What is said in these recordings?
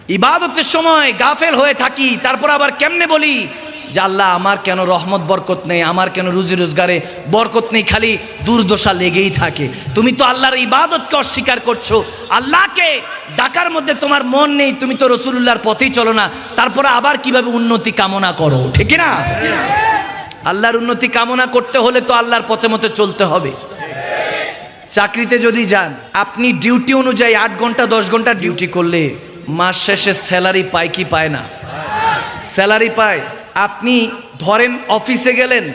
ইবাদতের সময় গাফেল হয়ে থাকি, তারপর আবার কেমনে বলি যে আল্লাহ আমার কেন রহমত বরকত নেই, আমার কেন রুজি রোজগারে বরকত নেই, খালি দুর্দশা লেগেই থাকে। তুমি তো আল্লাহর ইবাদতকে অস্বীকার করছো, আল্লাহকে ডাকার মধ্যে তোমার মন নেই, তুমি তো রসুলুল্লাহর পথেই চলো না, তারপরে আবার কিভাবে উন্নতি কামনা করো, ঠিক না? আল্লাহর উন্নতি কামনা করতে হলে তো আল্লাহর পথে মতে চলতে হবে। চাকরিতে যদি যান, আপনি ডিউটি অনুযায়ী 8 ঘন্টা 10 ঘন্টা ডিউটি করলে মাস শেষে স্যালারি পায় কি পায় না? স্যালারি পায়। আপনি ধরেন অফিসে গেলেন,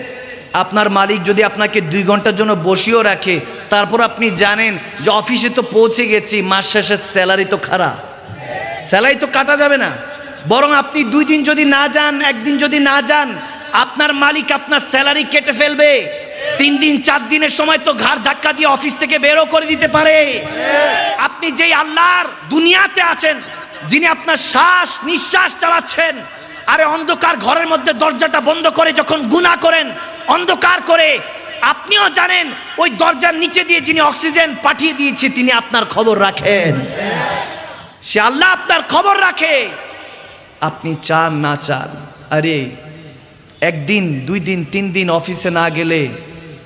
আপনার মালিক যদি আপনাকে 2 ঘন্টার জন্য বসিয়েও রাখে, তারপর আপনি জানেন যে অফিসে তো পৌঁছে গেছি, মাস শেষে স্যালারি তো খারাপ, স্যালারি তো কাটা যাবে না। বরং আপনি 2 দিন যদি না যান, 1 দিন যদি না যান, আপনার মালিক আপনার স্যালারি কেটে ফেলবে। 3 দিন 4 দিনের সময় তো ঘাড় ধাক্কা দিয়ে অফিস থেকে বেরও করে দিতে পারে। আপনি যেই আল্লাহর দুনিয়াতে আছেন, যিনি আপনার শ্বাস নিঃশ্বাস চালাচ্ছেন, আরে অন্ধকার ঘরের মধ্যে দরজাটা বন্ধ করে যখন গুনাহ করেন অন্ধকার করে, আপনিও জানেন ওই দরজার নিচে দিয়ে যিনি অক্সিজেন পাঠিয়ে দিয়েছে তিনি আপনার খবর রাখেন। সে আল্লাহ আপনার খবর রাখে, আপনি চান না চান। আরে 1 দিন 2 দিন 3 দিন অফিসে না গেলে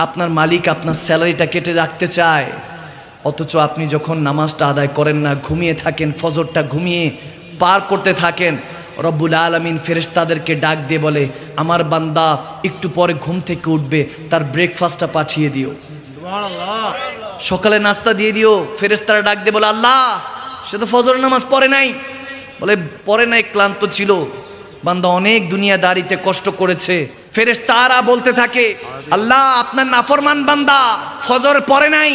আপনার মালিক আপনার স্যালারিটা কেটে রাখতে চায়, অথচ আপনি যখন নামাজটা আদায় করেন না, ঘুমিয়ে থাকেন, ফজরটা ঘুমিয়ে পার করতে থাকেন, রব্বুল আলামিন ফেরেশতাদেরকে ডাক দিয়ে বলে আমার বান্দা একটু পরে ঘুম থেকে উঠবে, তার ব্রেকফাস্টটা পাঠিয়ে দিও, সকালে নাস্তা দিয়ে দিও। ফেরেশতারা ডাক দিয়ে বলে আল্লাহ সে তো ফজর নামাজ পড়ে নাই, বলে পড়ে নাই, ক্লান্ত ছিল, বান্দা অনেক দুনিয়াদারিতে কষ্ট করেছে। ফেরেশতারা বলতে থাকে আল্লাহ আপনার নাফরমান বান্দা ফজর পড়ে নাই,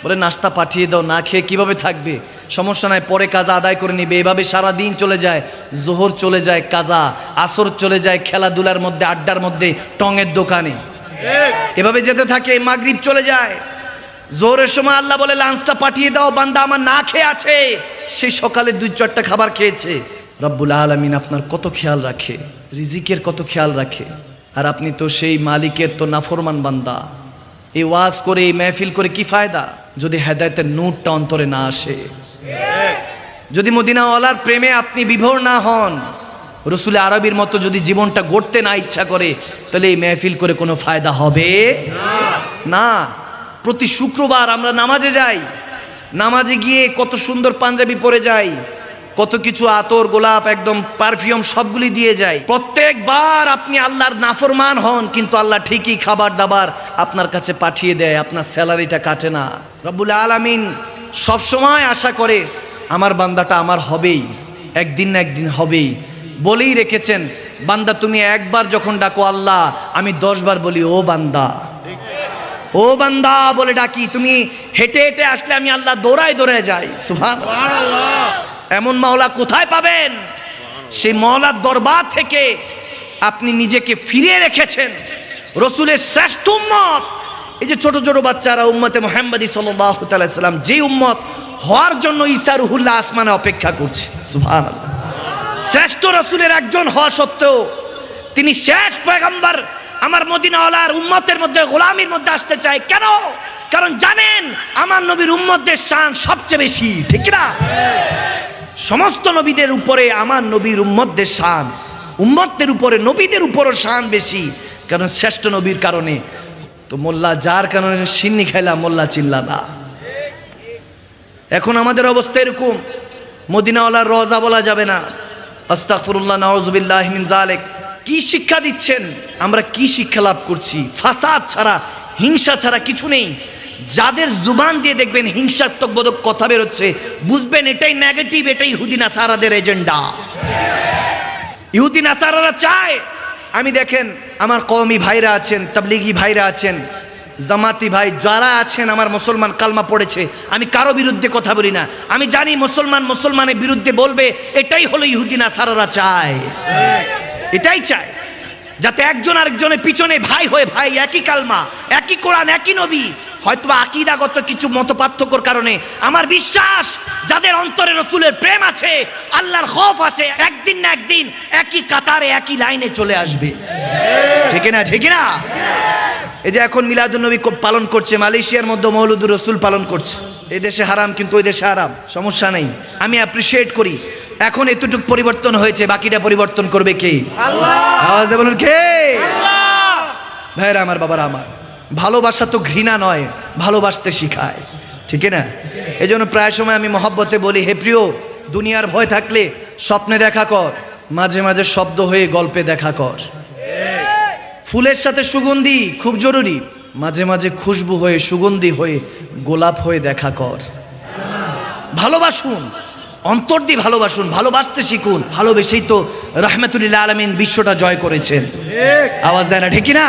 বলে নাস্তা পাঠিয়ে দাও, না খেয়ে কিভাবে থাকবে? সমস্যা নাই, পরে কাজা আদায় করে নিবে। এভাবে সারা দিন চলে যায়, জোহর চলে যায় কাজা, আসর চলে যায় খেলাধুলার মধ্যে, আড্ডার মধ্যে, টঙের দোকানে, এভাবে যেতে থাকে। মাগরিব চলে যায়, জোহরের সময় আল্লাহ বলে লাঞ্চটা পাঠিয়ে দাও, বান্দা আমার না খেয়ে আছে, সেই সকালে 2-4টা খাবার খেয়েছে। রব্বুল আলামিন আপনার কত খেয়াল রাখে, রিজিকের কত খেয়াল রাখে, আর আপনি তো সেই মালিকের তো নাফরমান বান্দা। এই ওয়াজ করে, এই মেহফিল করে কি ফায়দা যদি হেদায়েতের নূরটা অন্তরে না আসে, যদি মদিনাওয়ালার প্রেমে আপনি বিভোর না হন, রসুল আরবির মতো যদি জীবনটা গড়তে না ইচ্ছা করে, তাহলে এই মেহফিল করে কোনো ফায়দা হবে না। প্রতি শুক্রবার আমরা নামাজে যাই, নামাজে গিয়ে কত সুন্দর পাঞ্জাবি পরে যাই, কত কিছু আতর গোলাপ একদম পারফিউম সবগুলি দিয়ে যায়। প্রত্যেকবার আপনি আল্লাহর নাফরমান হন, কিন্তু আল্লাহ ঠিকই খাবার দাবার আপনার কাছে পাঠিয়ে দেয়, আপনার স্যালারিটা কাটে না। রব্বুল আলামিন সবসময় আশা করে আমার বান্দাটা আমার হবেই, একদিন না একদিন হবেই, বলেই রেখেছেন বান্দা তুমি একবার যখন ডাকো আল্লাহ, আমি 10 বার বলি ও বান্দা, ও বান্দা বলে ডাকি। তুমি হেঁটে হেঁটে আসলে আমি আল্লাহ দৌড়ায় দৌড়ায় যাই। সুবহানাল্লাহ। এমন মাওলা কোথায় পাবেন? সেই মাওলার দরবার থেকে আপনি নিজেকে ফিরিয়ে রেখেছেন। রসুলের শ্রেষ্ঠ উম্মত, এই যে ছোট ছোট বাচ্চারা উম্মতে মুহাম্মাদি সাল্লাল্লাহু তাআলা সাল্লাম, যে উম্মত হওয়ার জন্য ঈসা রুহুল্লাহ আসমানে অপেক্ষা করছে। সুবহানাল্লাহ। শ্রেষ্ঠ রসুলের একজন হওয়া সত্ত্বেও তিনি শেষ পয়গম্বর আমার মদিনাওয়ালার উম্মতের মধ্যে, গোলামির মধ্যে আসতে চায়। কেন? কারণ জানেন আমার নবীর উম্মতদের শান সবচেয়ে বেশি, ঠিক না? সমস্ত নবীদের উপরে আমার নবীর উম্মতদের শান, উম্মতদের উপরে নবীদের উপরও শান বেশি, কারণ শ্রেষ্ঠ নবীর কারণে। তো মোল্লা যার কারণে সিন্নি খাইলা মোল্লা চিল্লা না। এখন আমাদের অবস্থা এরকম, মদিনাওয়ালার রওজা বলা যাবে না, আস্তাগফিরুল্লাহ, নাউযুবিল্লাহি মিন যালিক। কি শিক্ষা দিচ্ছেন? আমরা কি শিক্ষা লাভ করছি? ফাসাদ ছাড়া, হিংসা ছাড়া কিছু নেই। যাদের জুবান দিয়ে দেখবেন হিংসাত্মকবোধক কথা বেরোচ্ছে, বুঝবেন এটাই নেগেটিভ, এটাই ইহুদি নাসারাদের এজেন্ডা। ইহুদি নাসারারা চায়, আমি দেখেন আমার কওমি ভাইরা আছেন, তাবলিগি ভাইরা আছেন, জামাতি ভাই যারা আছেন, আমার মুসলমান কালমা পড়েছে, আমি কারো বিরুদ্ধে কথা বলি না। আমি জানি মুসলমানের বিরুদ্ধে বলবে, এটাই হলো ইহুদি নাসারারা চায়, এটাই চায়, যাতে একজন আরেকজনের পিছনে ভাই হয়ে ভাই, একই কালমা, একই কোরআন, একই নবী। হয়তো আকীদাগত কিছু মত পার্থক্যর কারণে আমার বিশ্বাস যাদের অন্তরে রসুলের প্রেম আছে, আল্লাহর খৌফ আছে, একদিন না একদিন একই কাতারে একই লাইনে চলে আসবে, ঠিক না? ঠিক না? এই যে এখন মিলাদুন নবী পালন করছে, মালয়েশিয়ার মধ্যে মৌলুদুর রসুল পালন করছে। এই দেশে হারাম, কিন্তু ওই দেশে হারাম, সমস্যা নেই, আমি অ্যাপ্রিসিয়েট করি। এখন এতটুকু পরিবর্তন হয়েছে, বাকিটা পরিবর্তন করবে কে? আল্লাহ। আওয়াজ দিয়ে বলুন কে? আল্লাহ। ভাইরা আমার, বাবারা আমার, ভালোবাসা তো ঘৃণা নয়, ভালোবাসতে শিখায়, ঠিক না? এই জন্য প্রায় সময় আমি মহব্বতে বলি, হে প্রিয়, দুনিয়ার ভয় থাকলে স্বপ্নে দেখা কর, মাঝে মাঝে শব্দ হয়ে গল্পে দেখা কর। ফুলের সাথে সুগন্ধি খুব জরুরি, মাঝে মাঝে খুশবু হয়ে, সুগন্ধি হয়ে, গোলাপ হয়ে দেখা কর। ভালোবাসুন, অন্তর দিয়ে ভালোবাসুন, ভালোবাসতে শিখুন। ভালোবেসেই তো রাহমাতুল লিল আলামিন বিশ্বটা জয় করেছেন। আওয়াজ দেয় না, ঠিক না?